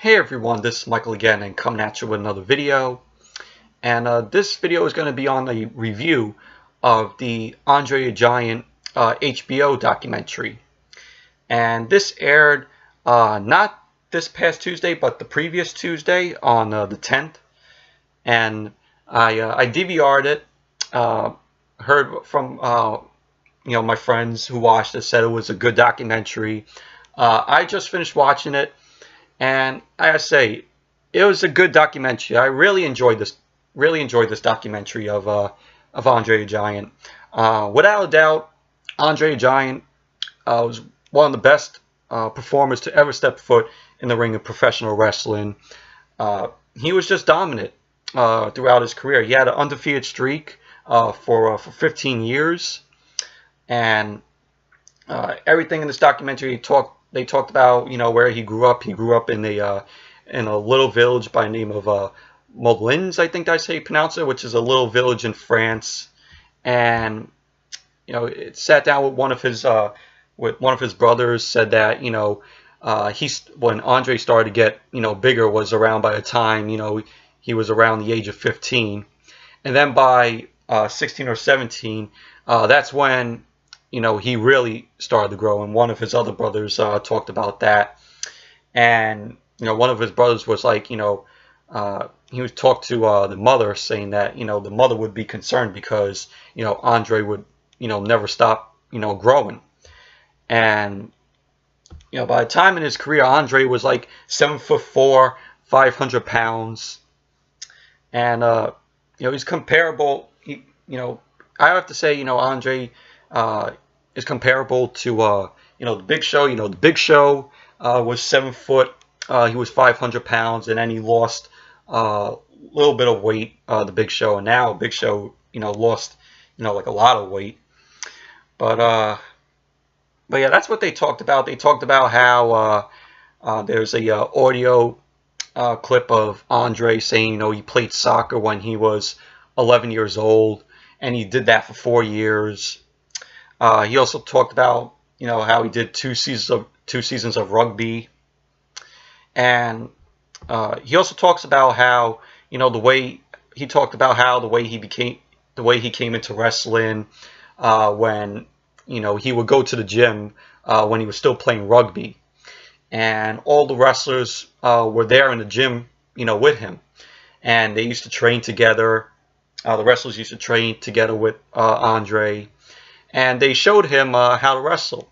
Hey everyone, this is Michael again and coming at you with another video. And this video is going to be on a review of the Andre the Giant HBO documentary. And this aired not this past Tuesday, but the previous Tuesday on the 10th. And I DVR'd it, heard from my friends who watched it, said it was a good documentary. I just finished watching it. And I gotta say, it was a good documentary. I really enjoyed this. Really enjoyed this documentary of Andre the Giant. Without a doubt, Andre the Giant was one of the best performers to ever step foot in the ring of professional wrestling. He was just dominant throughout his career. He had an undefeated streak for 15 years, and everything in this documentary they talked about, where he grew up. He grew up in a little village by the name of Moulins, I think that's how you pronounce it, which is a little village in France. And it sat down with one of his brothers. Said that when Andre started to get bigger was around by the time he was around the age of 15, and then by 16 or 17, that's when he really started to grow. And one of his other brothers talked about that. And, one of his brothers was like, he would talk to the mother, saying that, the mother would be concerned because, Andre would, never stop, growing. And, by the time in his career, Andre was like 7'4", 500 pounds. And, he's comparable. I have to say, Andre is comparable to the Big Show. The Big Show was 7 foot. He was 500 pounds, and then he lost a little bit of weight. The Big Show, and now Big Show, lost like a lot of weight. But yeah, that's what they talked about. They talked about how there's a audio clip of Andre saying he played soccer when he was 11 years old, and he did that for 4 years. He also talked about how he did two seasons of rugby, and he also talks about how the way he came into wrestling, when he would go to the gym when he was still playing rugby, and all the wrestlers were there in the gym with him, and they used to train together. The wrestlers used to train together with Andre. And they showed him how to wrestle.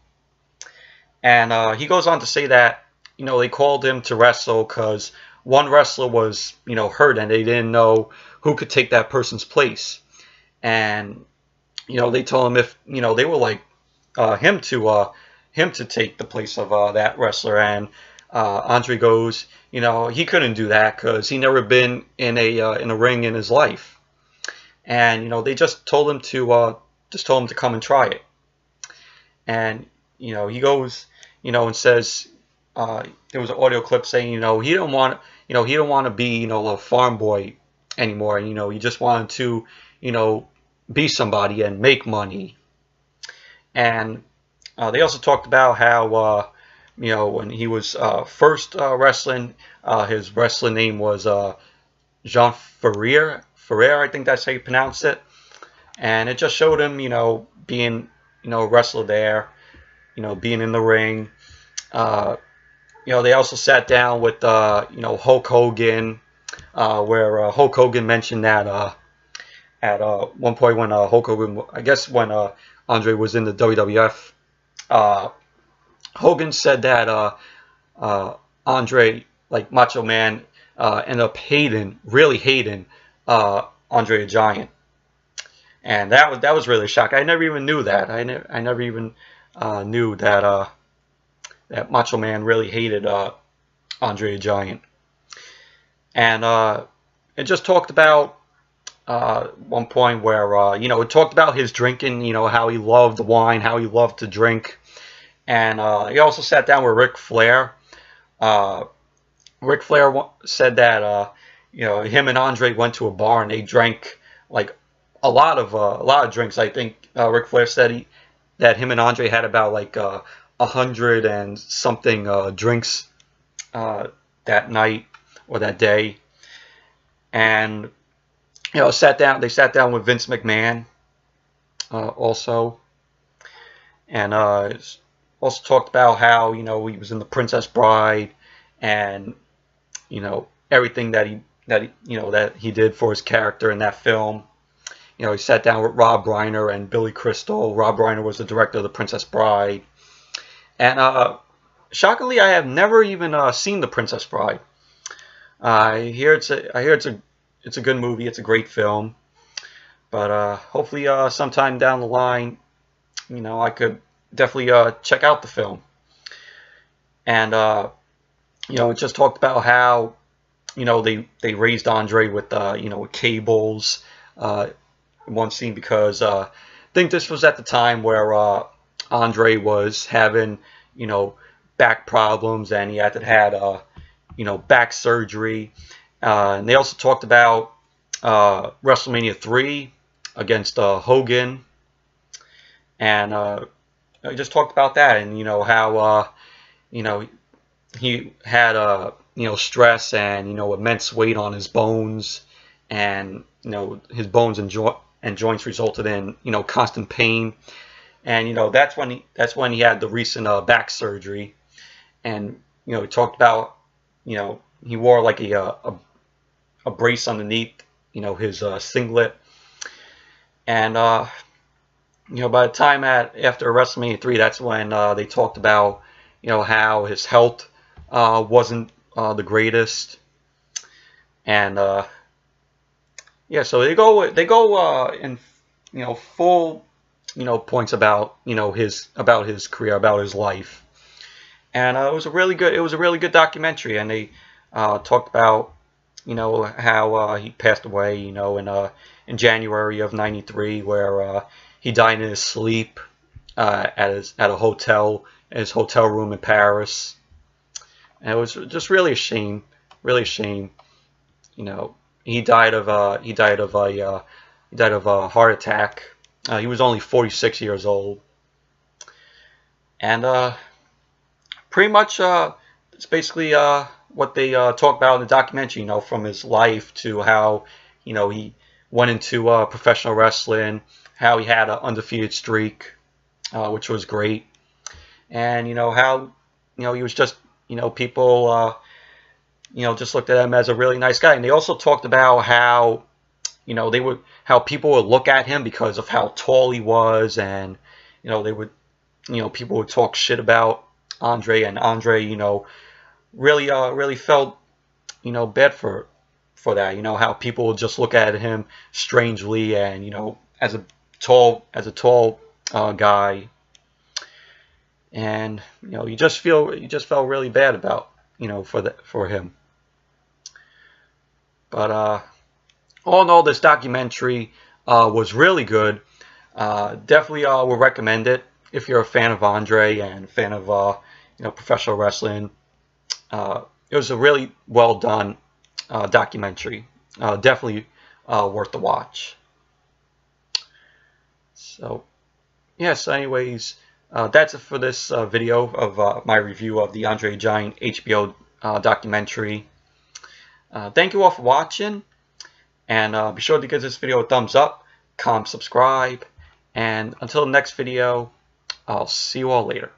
And he goes on to say that, they called him to wrestle because one wrestler was, hurt, and they didn't know who could take that person's place. And, they told him if, they were like him to take the place of that wrestler. And Andre goes, he couldn't do that because he never been in a ring in his life. And, they just told him to come and try it. And he goes and says there was an audio clip saying he don't want to be a farm boy anymore, and he just wanted to be somebody and make money. And they also talked about how when he was first wrestling, his wrestling name was Jean Ferrer, I think that's how you pronounce it. And it just showed him, being, a wrestler there, being in the ring. They also sat down with, Hulk Hogan, where Hulk Hogan mentioned that at one point when Hulk Hogan, I guess when Andre was in the WWF, Hogan said that Andre, like Macho Man, ended up really hating Andre the Giant. And that was really shocking. I never even knew that. I never even knew that that Macho Man really hated Andre the Giant. And it just talked about one point where it talked about his drinking. How he loved wine, how he loved to drink. And he also sat down with Ric Flair. Ric Flair said that him and Andre went to a bar and they drank like a lot of drinks. I think Ric Flair said that him and Andre had about like 100 and something drinks that night or that day, and they sat down with Vince McMahon also, and also talked about how he was in The Princess Bride, and everything that he did for his character in that film. He sat down with Rob Reiner and Billy Crystal. Rob Reiner was the director of The Princess Bride, and shockingly, I have never even seen The Princess Bride. I hear it's a good movie. It's a great film, but hopefully sometime down the line, I could definitely check out the film. And it just talked about how they raised Andre with with cables. One scene, because I think this was at the time where Andre was having back problems, and he had to had back surgery. And they also talked about WrestleMania 3 against Hogan, and I just talked about that, and how he had stress and immense weight on his bones, and his bones and joints resulted in constant pain, and that's when he had the recent back surgery, and he talked about he wore like a brace underneath his singlet, and by the time after WrestleMania 3, that's when they talked about how his health wasn't the greatest, and yeah, so they go in full points about his career, about his life, and it was a really good documentary, and they talked about how he passed away in January of '93, where he died in his sleep at his hotel room in Paris. And it was just really a shame, He died of a heart attack. He was only 46 years old, and pretty much it's basically what they talk about in the documentary. From his life to how he went into professional wrestling, how he had an undefeated streak, which was great, and how he was just people just looked at him as a really nice guy. And they also talked about how how people would look at him because of how tall he was, and they would people would talk shit about Andre, and Andre really felt bad for that, how people would just look at him strangely, and as a tall guy, and you just felt really bad about for him. But all in all, this documentary was really good. Definitely would recommend it if you're a fan of Andre and a fan of professional wrestling. It was a really well done documentary. Definitely worth the watch. So yes, anyways, that's it for this video of my review of the Andre the Giant HBO documentary. Thank you all for watching, and be sure to give this video a thumbs up, comment, subscribe, and until the next video, I'll see you all later.